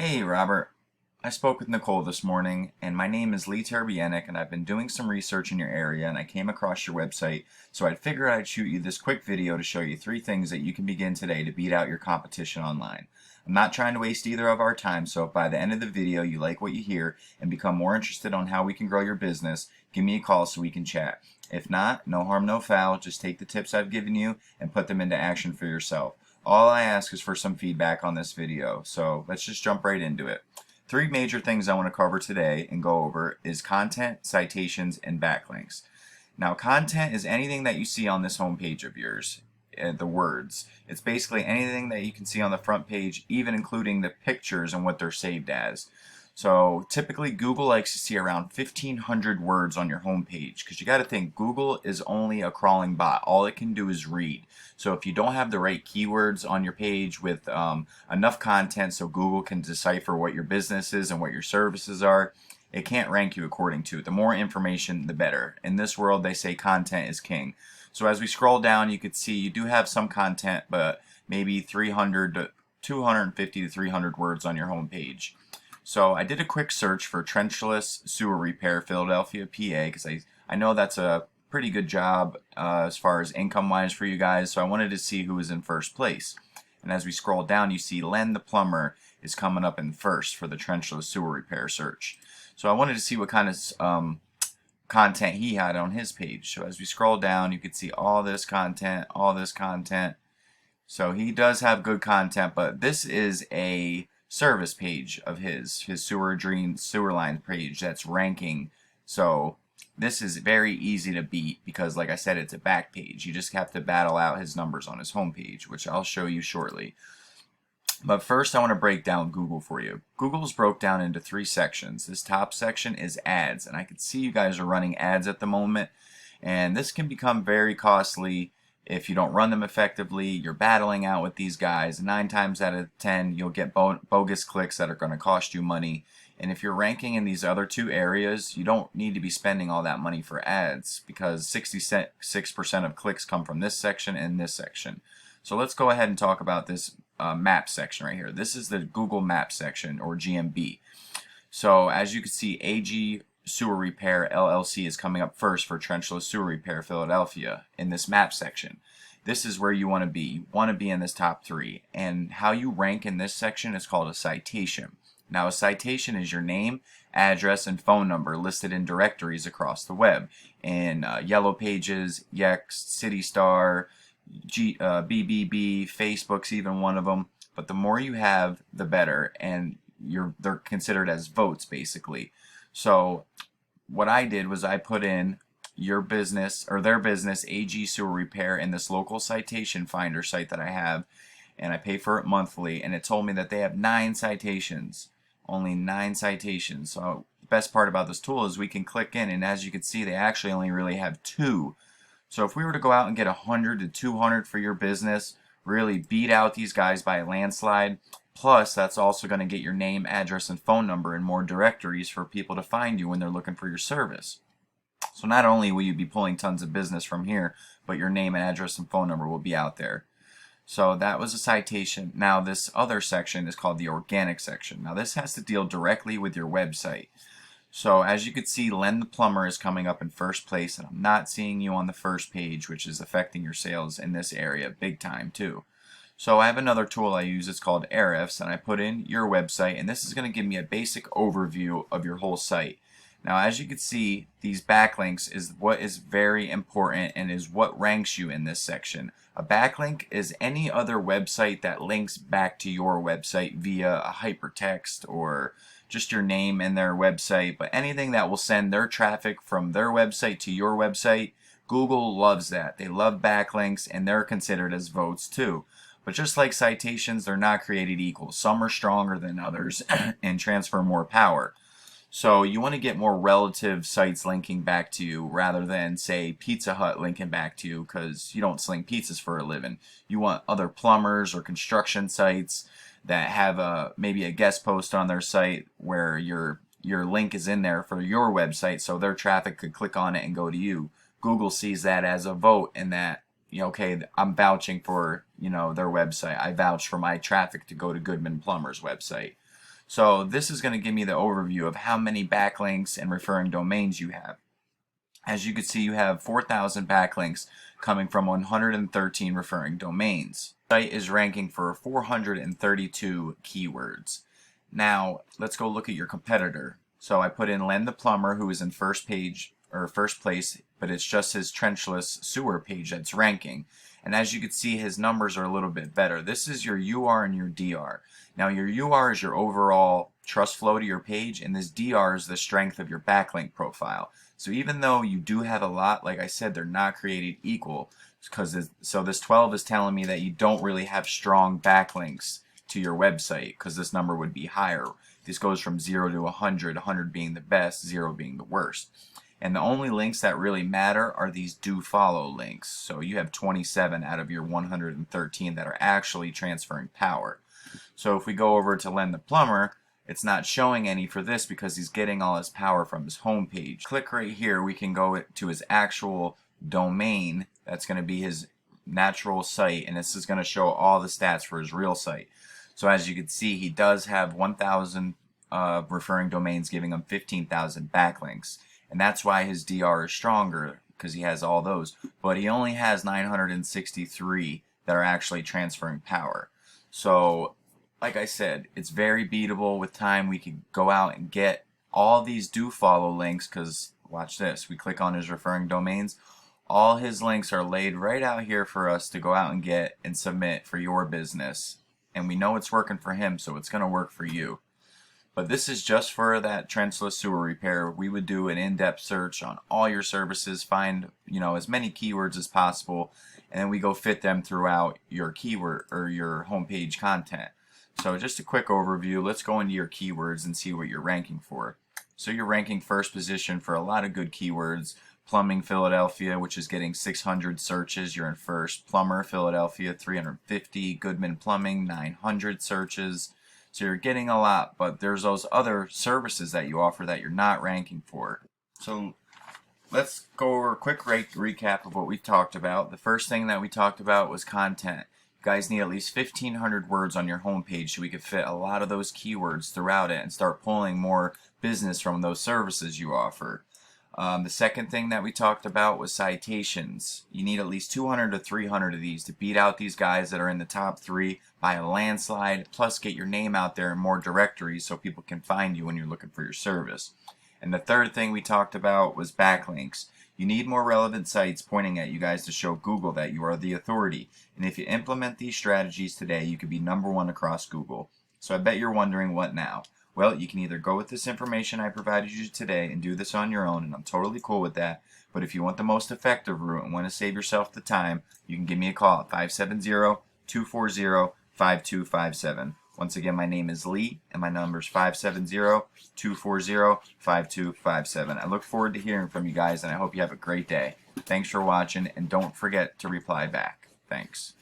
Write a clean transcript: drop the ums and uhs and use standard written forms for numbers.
Hey Robert, I spoke with Nicole this morning, and my name is Lee Terbienic, and I've been doing some research in your area, and I came across your website, so I figured I'd shoot you this quick video to show you 3 things that you can begin today to beat out your competition online. I'm not trying to waste either of our time, so if by the end of the video you like what you hear and become more interested on how we can grow your business, give me a call so we can chat. If not, no harm, no foul, just take the tips I've given you and put them into action for yourself. All I ask is for some feedback on this video, so let's just jump right into it. 3 major things I want to cover today and go over is content, citations, and backlinks. Now, content is anything that you see on this home page of yours, the words. It's basically anything that you can see on the front page, even including the pictures and what they're saved as. So typically Google likes to see around 1,500 words on your home page, because you got to think Google is only a crawling bot. All it can do is read. So if you don't have the right keywords on your page with enough content so Google can decipher what your business is and what your services are, it can't rank you according to it. The more information, the better. In this world, they say content is king. So as we scroll down, you could see you do have some content, but maybe 300 to 250 to 300 words on your home page. So I did a quick search for trenchless sewer repair, Philadelphia, PA, because I know that's a pretty good job as far as income-wise for you guys, so I wanted to see who was in first place. And as we scroll down, you see Len the plumber is coming up in first for the trenchless sewer repair search. So I wanted to see what kind of content he had on his page. So as we scroll down, you can see all this content, all this content. So he does have good content, but this is a service page of his sewer line page that's ranking. So this is very easy to beat because, like I said, it's a back page. You just have to battle out his numbers on his home page, which I'll show you shortly. But first I want to break down Google for you. Google's broke down into 3 sections. This top section is ads, and I can see you guys are running ads at the moment, and this can become very costly if you don't run them effectively. You're battling out with these guys. 9 times out of 10 you'll get bogus clicks that are going to cost you money. And if you're ranking in these other 2 areas, you don't need to be spending all that money for ads, because 66% of clicks come from this section and this section. So let's go ahead and talk about this map section right here. This is the Google Map section, or GMB. So as you can see, AG Sewer Repair LLC is coming up first for trenchless sewer repair Philadelphia in this map section. This is where you want to be. You want to be in this top 3. And how you rank in this section is called a citation. Now, a citation is your name, address, and phone number listed in directories across the web. In Yellow Pages, Yext, CityStar, BBB, Facebook's even one of them. But the more you have, the better, and they're considered as votes, basically. So what I did was I put in your business, or their business, AG Sewer Repair, in this local citation finder site that I have, and I pay for it monthly, and it told me that they have 9 citations. Only 9 citations. So the best part about this tool is we can click in, and as you can see, they actually only really have 2. So if we were to go out and get 100 to 200 for your business, really beat out these guys by a landslide. Plus, that's also going to get your name, address, and phone number in more directories for people to find you when they're looking for your service. So not only will you be pulling tons of business from here, but your name and address and phone number will be out there. So that was a citation. Now this other section is called the organic section. Now this has to deal directly with your website. So as you can see, Len the plumber is coming up in first place, and I'm not seeing you on the first page, which is affecting your sales in this area big time too. So I have another tool I use. It's called Ahrefs, and I put in your website, and this is going to give me a basic overview of your whole site. Now as you can see, these backlinks is what is very important and is what ranks you in this section. A backlink is any other website that links back to your website via a hypertext or just your name and their website, but anything that will send their traffic from their website to your website. Google loves that. They love backlinks, and they're considered as votes too. But just like citations, they're not created equal. Some are stronger than others and transfer more power. So you want to get more relative sites linking back to you rather than, say, Pizza Hut linking back to you, because you don't sling pizzas for a living. You want other plumbers or construction sites that have maybe a guest post on their site where your link is in there for your website, so their traffic could click on it and go to you. Google sees that as a vote, and that, okay, I'm vouching for, their website. I vouch for my traffic to go to Goodman Plumber's website. So this is going to give me the overview of how many backlinks and referring domains you have. As you can see, you have 4,000 backlinks coming from 113 referring domains. The site is ranking for 432 keywords. Now, let's go look at your competitor. So I put in Len the Plumber, who is in first place, but it's just his trenchless sewer page that's ranking. And as you can see, his numbers are a little bit better. This is your UR and your DR. Now, your UR is your overall trust flow to your page, and this DR is the strength of your backlink profile. So even though you do have a lot, like I said, they're not created equal. So this 12 is telling me that you don't really have strong backlinks to your website, because this number would be higher. This goes from 0 to 100, 100 being the best, 0 being the worst. And the only links that really matter are these do follow links. So you have 27 out of your 113 that are actually transferring power. So if we go over to Len the Plumber, it's not showing any for this because he's getting all his power from his home page. Click right here, we can go to his actual domain. That's going to be his natural site, and this is going to show all the stats for his real site. So as you can see, he does have 1,000 referring domains, giving him 15,000 backlinks. And that's why his DR is stronger, because he has all those. But he only has 963 that are actually transferring power. So, like I said, it's very beatable. With time, we can go out and get all these do follow links, because watch this. We click on his referring domains. All his links are laid right out here for us to go out and get and submit for your business. And we know it's working for him, so it's going to work for you. But this is just for that trenchless sewer repair. We would do an in-depth search on all your services, find as many keywords as possible, and then we go fit them throughout your keyword or your homepage content. So just a quick overview. Let's go into your keywords and see what you're ranking for. So you're ranking first position for a lot of good keywords. Plumbing Philadelphia, which is getting 600 searches, you're in first. Plumber Philadelphia, 350. Goodman Plumbing, 900 searches. So you're getting a lot, but there's those other services that you offer that you're not ranking for. So let's go over a quick recap of what we talked about. The first thing that we talked about was content. You guys need at least 1,500 words on your homepage so we could fit a lot of those keywords throughout it and start pulling more business from those services you offer. The second thing that we talked about was citations. You need at least 200 to 300 of these to beat out these guys that are in the top 3 by a landslide, plus get your name out there in more directories so people can find you when you're looking for your service. And the third thing we talked about was backlinks. You need more relevant sites pointing at you guys to show Google that you are the authority. And if you implement these strategies today, you could be #1 across Google. So I bet you're wondering, what now? Well, you can either go with this information I provided you today and do this on your own, and I'm totally cool with that. But if you want the most effective route and want to save yourself the time, you can give me a call at 570-240-5257. Once again, my name is Lee, and my number is 570-240-5257. I look forward to hearing from you guys, and I hope you have a great day. Thanks for watching, and don't forget to reply back. Thanks.